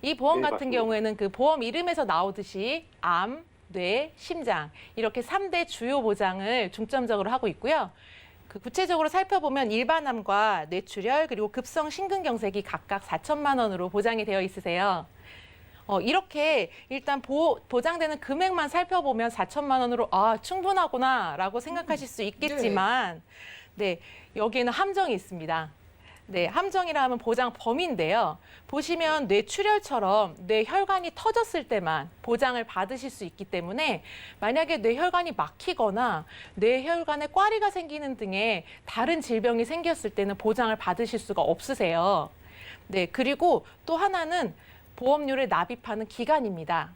이 보험 네, 같은 맞습니다. 경우에는 그 보험 이름에서 나오듯이 암, 뇌, 심장 이렇게 3대 주요 보장을 중점적으로 하고 있고요. 그 구체적으로 살펴보면 일반암과 뇌출혈 그리고 급성 심근경색이 각각 4천만 원으로 보장이 되어 있으세요. 이렇게 일단 보장되는 금액만 살펴보면 4천만 원으로 충분하구나라고 생각하실 수 있겠지만 네, 여기에는 함정이 있습니다. 네, 함정이라 하면 보장 범위인데요. 보시면 뇌출혈처럼 뇌혈관이 터졌을 때만 보장을 받으실 수 있기 때문에 만약에 뇌혈관이 막히거나 뇌혈관에 꽈리가 생기는 등의 다른 질병이 생겼을 때는 보장을 받으실 수가 없으세요. 네, 그리고 또 하나는 보험료를 납입하는 기간입니다.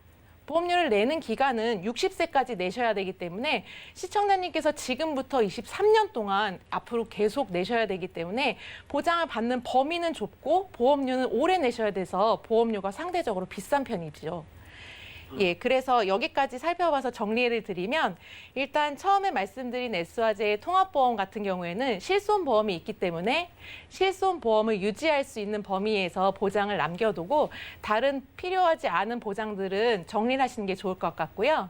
보험료를 내는 기간은 60세까지 내셔야 되기 때문에 시청자님께서 지금부터 23년 동안 앞으로 계속 내셔야 되기 때문에 보장을 받는 범위는 좁고 보험료는 오래 내셔야 돼서 보험료가 상대적으로 비싼 편이죠. 예, 그래서 여기까지 살펴봐서 정리를 드리면 일단 처음에 말씀드린 S화재의 통합보험 같은 경우에는 실손보험이 있기 때문에 실손보험을 유지할 수 있는 범위에서 보장을 남겨두고 다른 필요하지 않은 보장들은 정리를 하시는 게 좋을 것 같고요.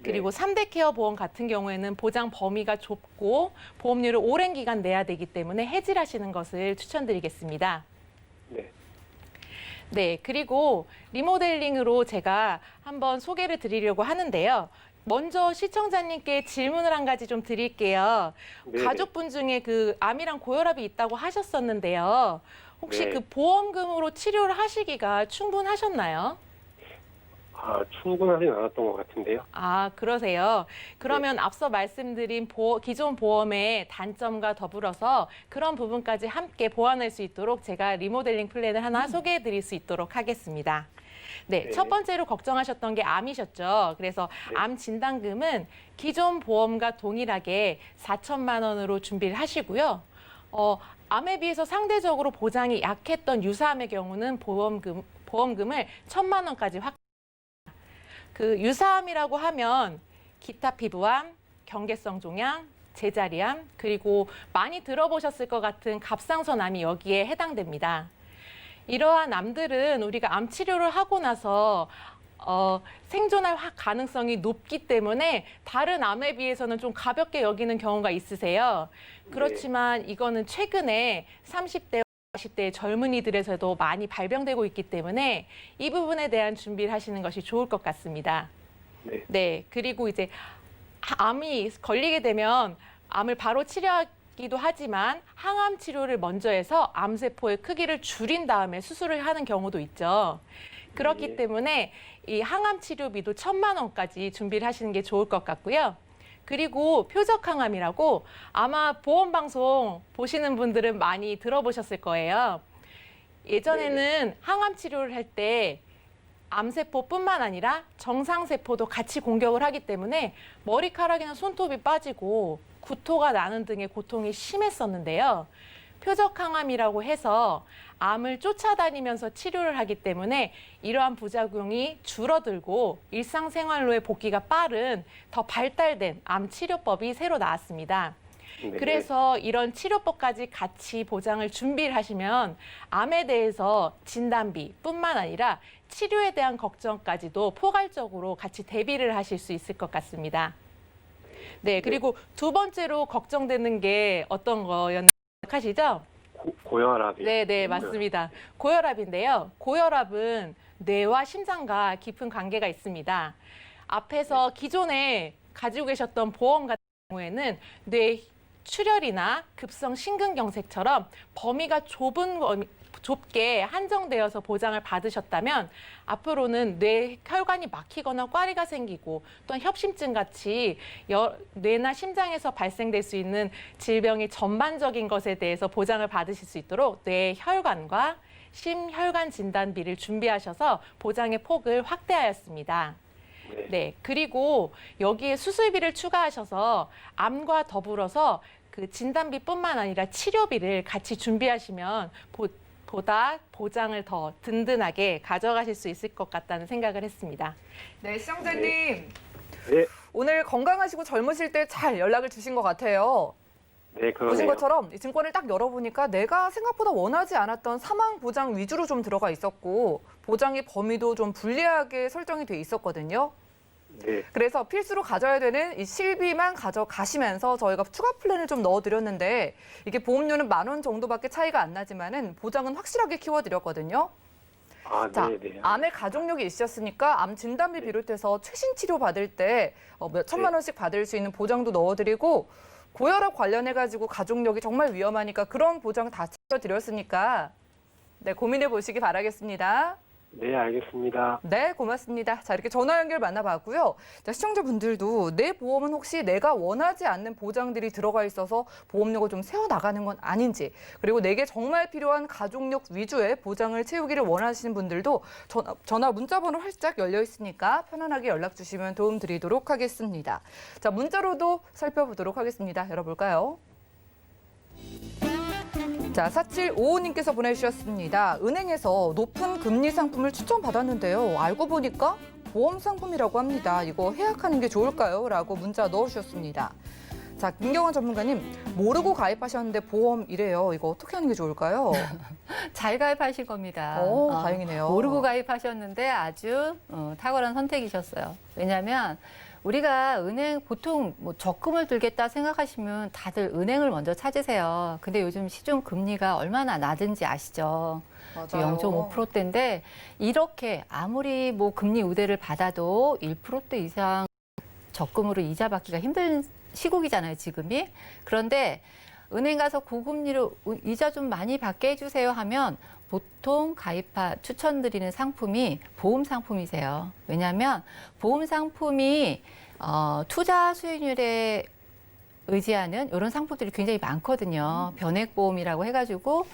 그리고 3대 케어 보험 같은 경우에는 보장 범위가 좁고 보험료를 오랜 기간 내야 되기 때문에 해지를 하시는 것을 추천드리겠습니다. 네. 네, 그리고 리모델링으로 제가 한번 소개를 드리려고 하는데요. 먼저 시청자님께 질문을 한 가지 좀 드릴게요. 네네. 가족분 중에 그 암이랑 고혈압이 있다고 하셨었는데요. 혹시 네. 그 보험금으로 치료를 하시기가 충분하셨나요? 충분하진 않았던 것 같은데요. 아, 그러세요. 그러면 앞서 말씀드린 기존 보험의 단점과 더불어서 그런 부분까지 함께 보완할 수 있도록 제가 리모델링 플랜을 하나 소개해 드릴 수 있도록 하겠습니다. 네, 네. 첫 번째로 걱정하셨던 게 암이셨죠. 그래서 네. 암 진단금은 기존 보험과 동일하게 4천만 원으로 준비를 하시고요. 암에 비해서 상대적으로 보장이 약했던 유사암의 경우는 보험금을 1천만 원까지 그 유사암이라고 하면 기타 피부암, 경계성 종양, 제자리암, 그리고 많이 들어보셨을 것 같은 갑상선암이 여기에 해당됩니다. 이러한 암들은 우리가 암 치료를 하고 나서 생존할 가능성이 높기 때문에 다른 암에 비해서는 좀 가볍게 여기는 경우가 있으세요. 그렇지만 이거는 최근에 30대 40대 젊은이들에서도 많이 발병되고 있기 때문에 이 부분에 대한 준비를 하시는 것이 좋을 것 같습니다. 네. 네, 그리고 이제 암이 걸리게 되면 암을 바로 치료하기도 하지만 항암 치료를 먼저 해서 암세포의 크기를 줄인 다음에 수술을 하는 경우도 있죠. 그렇기 네. 때문에 이 항암 치료비도 1천만 원까지 준비를 하시는 게 좋을 것 같고요. 그리고 표적항암이라고 아마 보험방송 보시는 분들은 많이 들어보셨을 거예요. 예전에는 항암 치료를 할 때 암세포뿐만 아니라 정상세포도 같이 공격을 하기 때문에 머리카락이나 손톱이 빠지고 구토가 나는 등의 고통이 심했었는데요. 표적항암이라고 해서 암을 쫓아다니면서 치료를 하기 때문에 이러한 부작용이 줄어들고 일상생활로의 복귀가 빠른 더 발달된 암 치료법이 새로 나왔습니다. 네. 그래서 이런 치료법까지 같이 보장을 준비를 하시면 암에 대해서 진단비뿐만 아니라 치료에 대한 걱정까지도 포괄적으로 같이 대비를 하실 수 있을 것 같습니다. 네, 그리고 두 번째로 걱정되는 게 어떤 거였나요? 하시죠? 고혈압이요. 네, 맞습니다. 고혈압인데요. 고혈압은 뇌와 심장과 깊은 관계가 있습니다. 앞에서 기존에 가지고 계셨던 보험 같은 경우에는 뇌 출혈이나 급성 심근경색처럼 범위가 좁게 한정되어서 보장을 받으셨다면 앞으로는 뇌 혈관이 막히거나 꽈리가 생기고 또한 협심증 같이 뇌나 심장에서 발생될 수 있는 질병의 전반적인 것에 대해서 보장을 받으실 수 있도록 뇌 혈관과 심혈관 진단비를 준비하셔서 보장의 폭을 확대하였습니다. 네, 그리고 여기에 수술비를 추가하셔서 암과 더불어서 그 진단비뿐만 아니라 치료비를 같이 준비하시면 보다 보장을 더 든든하게 가져가실 수 있을 것 같다는 생각을 했습니다. 네, 시청자님. 네. 오늘 건강하시고 젊으실 때 잘 연락을 주신 것 같아요. 네, 보신 그러네요. 것처럼 이 증권을 딱 열어보니까 내가 생각보다 원하지 않았던 사망 보장 위주로 좀 들어가 있었고 보장의 범위도 좀 불리하게 설정이 돼 있었거든요. 네. 그래서 필수로 가져야 되는 이 실비만 가져가시면서 저희가 추가 플랜을 좀 넣어드렸는데 이게 보험료는 10,000원 정도밖에 차이가 안 나지만은 보장은 확실하게 키워드렸거든요. 자, 네. 암에 가족력이 있으셨으니까 암 진단비 비롯해서 최신 치료 받을 때 몇 천만 원씩 받을 수 있는 보장도 넣어드리고 고혈압 관련해가지고 가족력이 정말 위험하니까 그런 보장 다 챙겨드렸으니까 네, 고민해 보시기 바라겠습니다. 네, 알겠습니다. 네, 고맙습니다. 자, 이렇게 전화 연결 만나봤고요. 자, 시청자분들도 내 보험은 혹시 내가 원하지 않는 보장들이 들어가 있어서 보험료가 좀 세워나가는 건 아닌지, 그리고 내게 정말 필요한 가족력 위주의 보장을 채우기를 원하시는 분들도 전화 문자번호 활짝 열려 있으니까 편안하게 연락 주시면 도움 드리도록 하겠습니다. 자, 문자로도 살펴보도록 하겠습니다. 열어볼까요? 자, 4755님께서 보내주셨습니다. 은행에서 높은 금리 상품을 추천받았는데요. 알고 보니까 보험 상품이라고 합니다. 이거 해약하는 게 좋을까요? 라고 문자 넣어주셨습니다. 자, 김경원 전문가님, 모르고 가입하셨는데 보험이래요. 이거 어떻게 하는 게 좋을까요? 잘 가입하신 겁니다. 다행이네요. 모르고 가입하셨는데 아주 탁월한 선택이셨어요. 왜냐하면 우리가 은행 보통 뭐 적금을 들겠다 생각하시면 다들 은행을 먼저 찾으세요. 근데 요즘 시중 금리가 얼마나 낮은지 아시죠? 맞아요. 0.5%대인데 이렇게 아무리 뭐 금리 우대를 받아도 1%대 이상 적금으로 이자 받기가 힘든 시국이잖아요, 지금이. 그런데 은행 가서 고금리로 이자 좀 많이 받게 해주세요 하면 보통 추천드리는 상품이 보험 상품이세요. 왜냐하면 보험 상품이 투자 수익률에 의지하는 이런 상품들이 굉장히 많거든요. 변액보험이라고 해가지고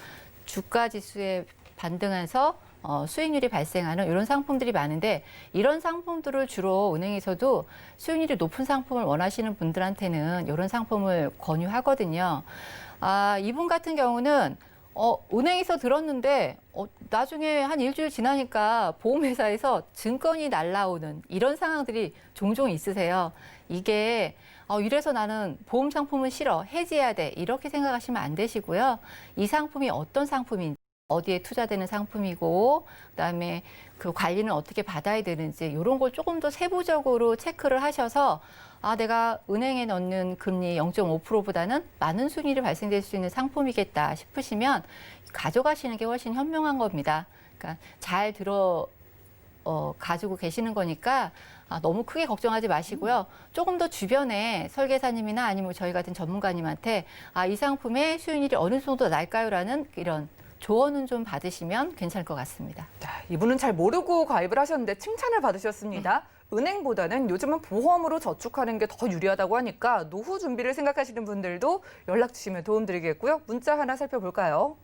주가 지수에 반등해서 수익률이 발생하는 이런 상품들이 많은데 이런 상품들을 주로 은행에서도 수익률이 높은 상품을 원하시는 분들한테는 이런 상품을 권유하거든요. 이분 같은 경우는 은행에서 들었는데 나중에 한 일주일 지나니까 보험회사에서 증권이 날라오는 이런 상황들이 종종 있으세요. 이게 이래서 나는 보험 상품은 싫어, 해지해야 돼 이렇게 생각하시면 안 되시고요. 이 상품이 어떤 상품인지 어디에 투자되는 상품이고 그다음에 그 관리는 어떻게 받아야 되는지 이런 걸 조금 더 세부적으로 체크를 하셔서 내가 은행에 넣는 금리 0.5%보다는 많은 수익률이 발생될 수 있는 상품이겠다 싶으시면 가져가시는 게 훨씬 현명한 겁니다. 그러니까 잘 가지고 계시는 거니까 너무 크게 걱정하지 마시고요. 조금 더 주변에 설계사님이나 아니면 저희 같은 전문가님한테 이 상품의 수익률이 어느 정도 날까요라는 이런 조언은 좀 받으시면 괜찮을 것 같습니다. 이분은 잘 모르고 가입을 하셨는데 칭찬을 받으셨습니다. 은행보다는 요즘은 보험으로 저축하는 게 더 유리하다고 하니까 노후 준비를 생각하시는 분들도 연락 주시면 도움드리겠고요. 문자 하나 살펴볼까요?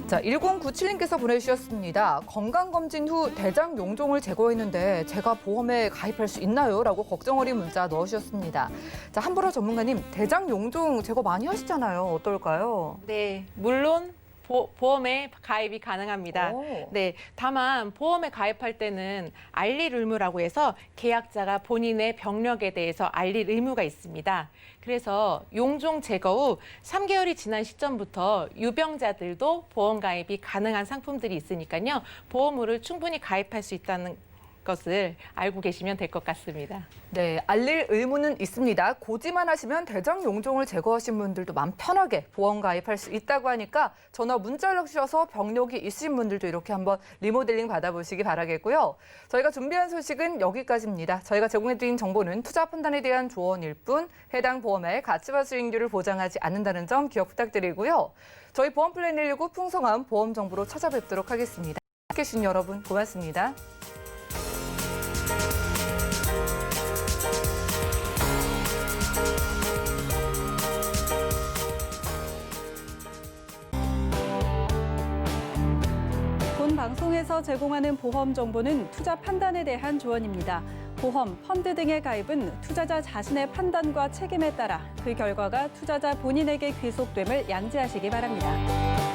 자, 1097님께서 보내주셨습니다. 건강검진 후 대장 용종을 제거했는데 제가 보험에 가입할 수 있나요? 라고 걱정 어린 문자 넣어주셨습니다. 자, 한보라 전문가님, 대장 용종 제거 많이 하시잖아요. 어떨까요? 네, 물론 보험에 가입이 가능합니다. 네, 다만 보험에 가입할 때는 알릴 의무라고 해서 계약자가 본인의 병력에 대해서 알릴 의무가 있습니다. 그래서 용종 제거 후 3개월이 지난 시점부터 유병자들도 보험 가입이 가능한 상품들이 있으니까요. 보험료를 충분히 가입할 수 있다는 것을 알고 계시면 될 것 같습니다. 네, 알릴 의무는 있습니다. 고지만 하시면 대장 용종을 제거하신 분들도 마음 편하게 보험 가입할 수 있다고 하니까 전화 문자 연락 주셔서 병력이 있으신 분들도 이렇게 한번 리모델링 받아보시기 바라겠고요. 저희가 준비한 소식은 여기까지입니다. 저희가 제공해드린 정보는 투자 판단에 대한 조언일 뿐 해당 보험의 가치와 수익률을 보장하지 않는다는 점 기억 부탁드리고요. 저희 보험 플랜 119 풍성한 보험 정보로 찾아뵙도록 하겠습니다. 함께해 주신 여러분 고맙습니다. 본 방송에서 제공하는 보험 정보는 투자 판단에 대한 조언입니다. 보험, 펀드 등의 가입은 투자자 자신의 판단과 책임에 따라 그 결과가 투자자 본인에게 귀속됨을 양지하시기 바랍니다.